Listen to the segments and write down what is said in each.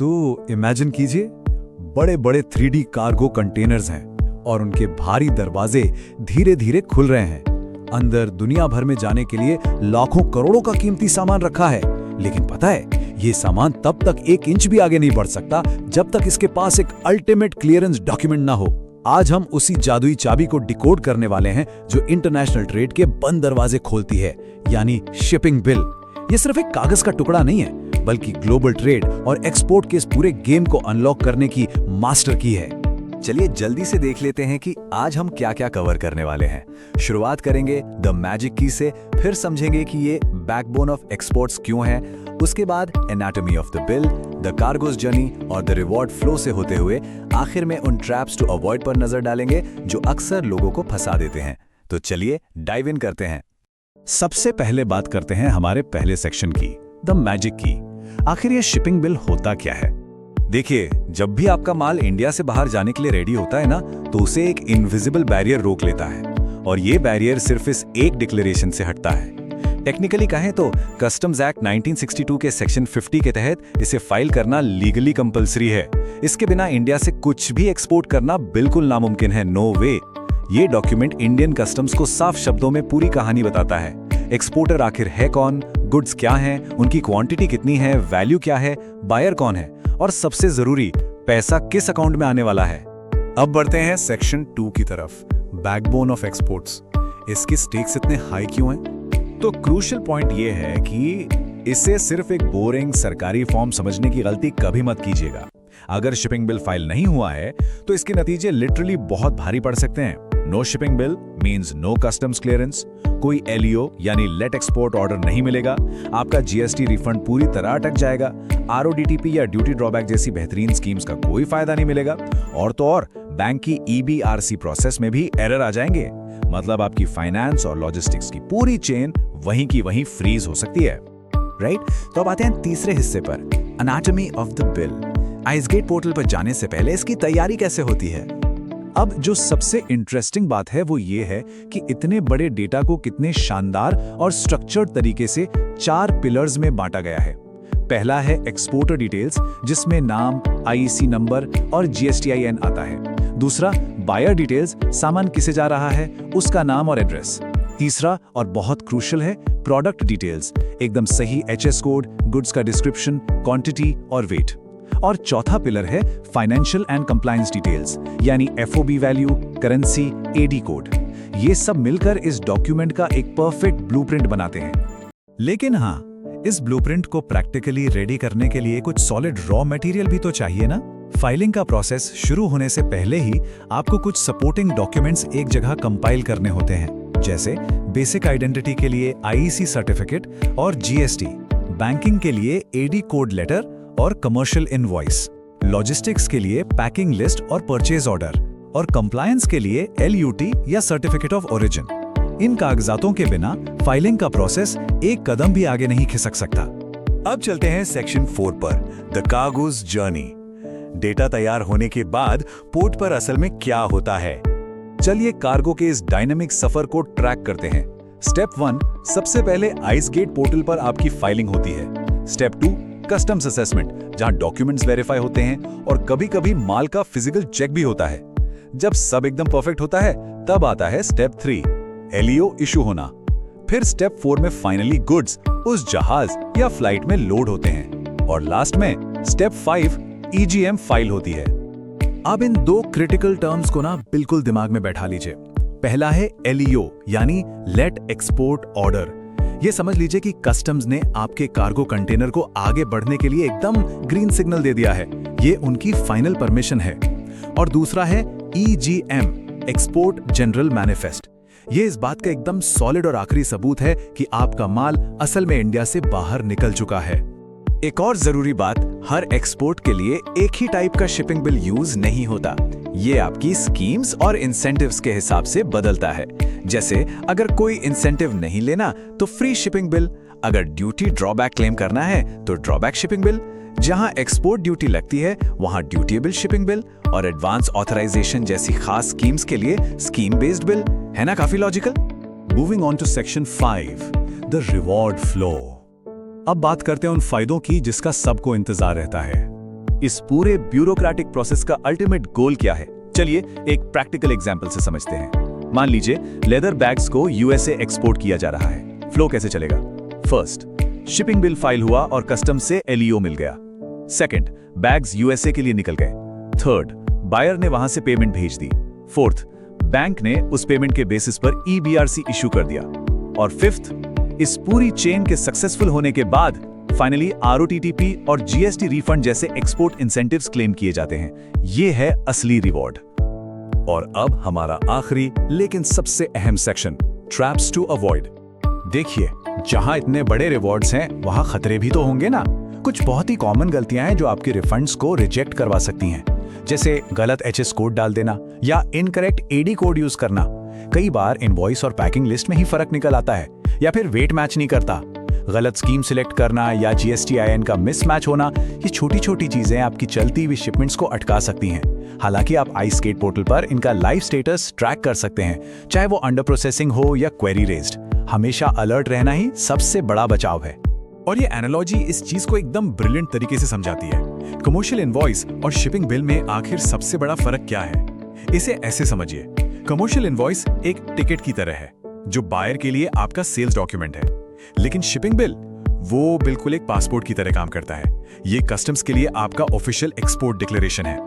तो इमेजिन कीजिए, बड़े बड़े 3D कार्गो कंटेनर्स हैं और उनके भारी दरवाजे धीरे धीरे खुल रहे हैं। अंदर दुनिया भर में जाने के लिए लाखों करोड़ों का कीमती सामान रखा है। लेकिन पता है, ये सामान तब तक 1 इंच भी आगे नहीं बढ़ सकता जब तक इसके पास एक अल्टीमेट क्लियरेंस डॉक्यूमेंट ना हो। आज हम उसी जादुई चाबी को डिकोड करने वाले हैं जो इंटरनेशनल ट्रेड के बंद दरवाजे खोलती है, यानी शिपिंग बिल। ये सिर्फ एक कागज का टुकड़ा नहीं है, बल्कि ग्लोबल ट्रेड और एक्सपोर्ट के इस पूरे गेम को अनलॉक करने की मास्टर की है। चलिए जल्दी से देख लेते हैं कि आज हम क्या क्या कवर करने वाले हैं। शुरुआत करेंगे द मैजिक की से, फिर समझेंगे कि ये बैकबोन ऑफ एक्सपोर्ट्स क्यों है। उसके बाद anatomy of the bill, the cargos journey और द रिवॉर्ड फ्लो से होते हुए आखिर में उन ट्रैप्स टू अवॉइड पर नजर डालेंगे जो अक्सर लोगों को फंसा देते हैं। तो चलिए डाइव इन करते हैं। सबसे पहले बात करते हैं हमारे पहले सेक्शन की, द मैजिक की। आखिर ये शिपिंग बिल होता क्या है? देखिए, जब भी आपका माल इंडिया से बाहर जाने के लिए रेडी होता है ना, तो उसे एक इनविजिबल बैरियर रोक लेता है। और ये बैरियर सिर्फ इस एक डिक्लेरेशन से हटता है। टेक्निकली कहें तो कस्टम्स एक्ट 1962 के सेक्शन 50 के तहत इसे फाइल करना लीगली कंपलसरी है। इसके बिना इंडिया से कुछ भी एक्सपोर्ट करना बिल्कुल नामुमकिन है, नो वे। ये डॉक्यूमेंट इंडियन कस्टम्स को साफ शब्दों में पूरी कहानी बताता है। एक्सपोर्टर आखिर है कौन, गुड्स क्या हैं, उनकी क्वांटिटी कितनी है, वैल्यू क्या है, बायर कौन है और सबसे जरूरी पैसा किस अकाउंट में आने वाला है। अब बढ़ते हैं सेक्शन 2 की तरफ, बैकबोन ऑफ एक्सपोर्ट्स। इसकी स्टेक्स इतने हाई क्यों हैं? तो क्रूशियल पॉइंट ये है कि इसे सिर्फ एक बोरिंग सरकारी फॉर्म समझने की गलती कभी मत कीजिएगा। अगर शिपिंग बिल फाइल नहीं हुआ है तो इसके नतीजे लिटरली बहुत भारी पड़ सकते हैं। No shipping bill means no customs clearance, कोई LEO यानी लेट एक्सपोर्ट ऑर्डर नहीं मिलेगा, आपका GST रिफंड पूरी तरह अटक जाएगा, RODTP या ड्यूटी ड्रॉबैक जैसी बेहतरीन स्कीम्स का कोई फायदा नहीं मिलेगा, और तो और बैंक की EBRC प्रोसेस में भी एरर आ जाएंगे। मतलब आपकी फाइनेंस और लॉजिस्टिक्स की पूरी चेन वहीं की वहीं फ्रीज हो सकती है, राइट? तो अब आते हैं तीसरे हिस्से पर, anatomy of the bill. ICEGATE portal पर जाने से पहले इसकी तैयारी कैसे होती है? अब जो सबसे इंटरेस्टिंग बात है वो ये है कि इतने बड़े डेटा को कितने शानदार और स्ट्रक्चर्ड तरीके से 4 पिलर्स में बांटा गया है। पहला है एक्सपोर्टर डिटेल्स, जिसमें नाम, IEC नंबर और GSTIN आता है। दूसरा बायर डिटेल्स, सामान किसे जा रहा है, उसका नाम और एड्रेस। तीसरा और बहुत क्रूशियल है प्रोडक्ट डिटेल्स, एकदम सही HS कोड, गुड्स का डिस्क्रिप्शन, क्वांटिटी और वेट। और चौथा पिलर है फाइनेंशियल एंड कंप्लायंस डिटेल्स, यानी FOB value, currency, AD code. ये सब मिलकर इस डॉक्यूमेंट का एक परफेक्ट ब्लूप्रिंट बनाते हैं। लेकिन हाँ, इस ब्लूप्रिंट को प्रैक्टिकली रेडी करने के लिए कुछ सॉलिड रॉ मटेरियल भी तो चाहिए ना। फाइलिंग का प्रोसेस शुरू होने से पहले ही आपको कुछ सपोर्टिंग डॉक्यूमेंट्स एक जगह कंपाइल करने होते हैं, जैसे बेसिक आइडेंटिटी के लिए IEC सर्टिफिकेट और GST, बैंकिंग के लिए AD कोड लेटर और कमर्शियल इनवॉइस, लॉजिस्टिक्स के लिए पैकिंग लिस्ट और परचेज ऑर्डर, और कंप्लायंस के लिए LUT या सर्टिफिकेट ऑफ ओरिजिन। इन कागजातों के बिना फाइलिंग का प्रोसेस एक कदम भी आगे नहीं खिसक सकता। अब चलते हैं सेक्शन 4 पर, द कार्गोस जर्नी। डेटा तैयार होने के बाद पोर्ट पर असल में क्या होता है? चलिए कार्गो के इस डायनामिक सफर को ट्रैक करते हैं। स्टेप 1, सबसे पहले आइसगेट पोर्टल पर आपकी फाइलिंग होती है। स्टेप 2, कस्टम्स असेसमेंट, जहां डॉक्यूमेंट्स वेरीफाई होते हैं और कभी-कभी माल का फिजिकल चेक भी होता है। जब सब एकदम परफेक्ट होता है तब आता है स्टेप 3, LEO इशू होना। फिर स्टेप 4 में फाइनली गुड्स उस जहाज या फ्लाइट में लोड होते हैं। और लास्ट में स्टेप 5, EGM फाइल होती है। अब इन 2 क्रिटिकल टर्म्स को ना बिल्कुल दिमाग में बैठा लीजिए। पहला है LEO यानी लेट एक्सपोर्ट ऑर्डर। ये समझ लीजिए कि कस्टम्स ने आपके कार्गो कंटेनर को आगे बढ़ने के लिए एकदम ग्रीन सिग्नल दे दिया है, ये उनकी फाइनल परमिशन है। और दूसरा है EGM, एक्सपोर्ट जनरल मैनिफेस्ट। ये इस बात का एकदम सॉलिड और आखिरी सबूत है कि आपका माल असल में इंडिया से बाहर निकल चुका है। एक और जरूरी बात, हर एक्सपोर्ट के लिए एक ही टाइप का शिपिंग बिल यूज नहीं होता। ये आपकी स्कीम्स और इंसेंटिव्स के हिसाब से बदलता है। जैसे अगर कोई इंसेंटिव नहीं लेना तो फ्री शिपिंग बिल, अगर ड्यूटी ड्रॉबैक क्लेम करना है तो ड्रॉबैक शिपिंग बिल, जहां एक्सपोर्ट ड्यूटी लगती है वहां ड्यूटेबल शिपिंग बिल, और एडवांस ऑथराइजेशन जैसी खास स्कीम्स के लिए स्कीम बेस्ड बिल। है ना काफी logical? Moving on to section 5, the reward flow. अब बात करते हैं उन फायदों की जिसका सबको इंतजार रहता है। इस पूरे ब्यूरोक्रेटिक प्रोसेस का अल्टीमेट गोल क्या है? चलिए एक प्रैक्टिकल एग्जांपल से समझते हैं। मान लीजिए लेदर बैग्स को यूएसए एक्सपोर्ट किया जा रहा है। फ्लो कैसे चलेगा? फर्स्ट, शिपिंग बिल फाइल हुआ और कस्टम से एलईओ मिल गया। सेकंड, बैग्स यूएसए के लिए निकल गए। थर्ड, बायर ने वहां से पेमेंट भेज दी। फोर्थ, बैंक ने उस पेमेंट के बेसिस पर ईबीआरसी इशू कर दिया। और फिफ्थ, इस पूरी चेन के सक्सेसफुल होने के बाद फाइनली आरओटीटीपी और जीएसटी रिफंड जैसे एक्सपोर्ट इंसेंटिव्स क्लेम किए जाते हैं। ये है असली रिवॉर्ड। और अब हमारा आखिरी लेकिन सबसे अहम सेक्शन, ट्रैप्स टू अवॉइड। देखिए, जहां इतने बड़े रिवॉर्ड्स हैं वहां खतरे भी तो होंगे ना। कुछ बहुत ही कॉमन गलतियां हैं जो आपके रिफंड्स को रिजेक्ट करवा सकती हैं, जैसे गलत एचएस कोड डाल देना या इनकरेक्ट एडी कोड यूज करना। कई बार इनवॉइस और पैकिंग लिस्ट में ही फर्क निकल आता है, या फिर वेट मैच नहीं करता। गलत स्कीम सिलेक्ट करना या जीएसटीआईएन का मिसमैच होना, ये छोटी छोटी चीजें आपकी चलती हुई शिपमेंट्स को अटका सकती हैं। हालांकि आप आईस्केट पोर्टल पर इनका लाइव स्टेटस ट्रैक कर सकते हैं, चाहे वो अंडर प्रोसेसिंग हो या क्वेरी रेज्ड। हमेशा अलर्ट रहना ही सबसे बड़ा बचाव है। और ये एनालॉजी इस चीज को एकदम ब्रिलियंट तरीके से समझाती है। कमर्शियल इनवॉइस और शिपिंग बिल में आखिर सबसे बड़ा फर्क क्या है? इसे ऐसे समझिए, कमर्शियल इनवॉइस एक टिकट की तरह है जो बायर के लिए आपका सेल्स डॉक्यूमेंट है, लेकिन शिपिंग बिल वो बिल्कुल एक पासपोर्ट की तरह काम करता है। ये कस्टम्स के लिए आपका ऑफिशियल एक्सपोर्ट डिक्लेरेशन है।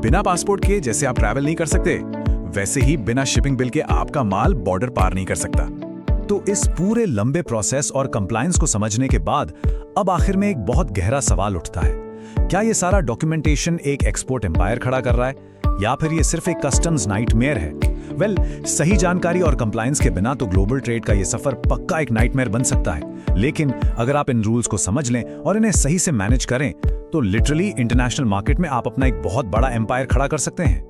बिना पासपोर्ट के जैसे आप ट्रैवल नहीं कर सकते, वैसे ही बिना शिपिंग बिल के आपका माल बॉर्डर पार नहीं कर सकता। तो इस पूरे लंबे प्रोसेस और कंप्लायंस को समझने के बाद अब आखिर में एक बहुत गहरा सवाल उठता है, क्या ये सारा डॉक्यूमेंटेशन एक एक्सपोर्ट एम्पायर खड़ा कर रहा है, या फिर ये सिर्फ एक कस्टम्स नाइटमेयर है? वेल, सही जानकारी और कंप्लायंस के बिना तो ग्लोबल ट्रेड का ये सफर पक्का एक नाइटमेयर बन सकता है। लेकिन अगर आप इन रूल्स को समझ लें और इन्हें सही से मैनेज करें, तो लिटरली इंटरनेशनल मार्केट में आप अपना एक बहुत बड़ा एम्पायर खड़ा कर सकते हैं।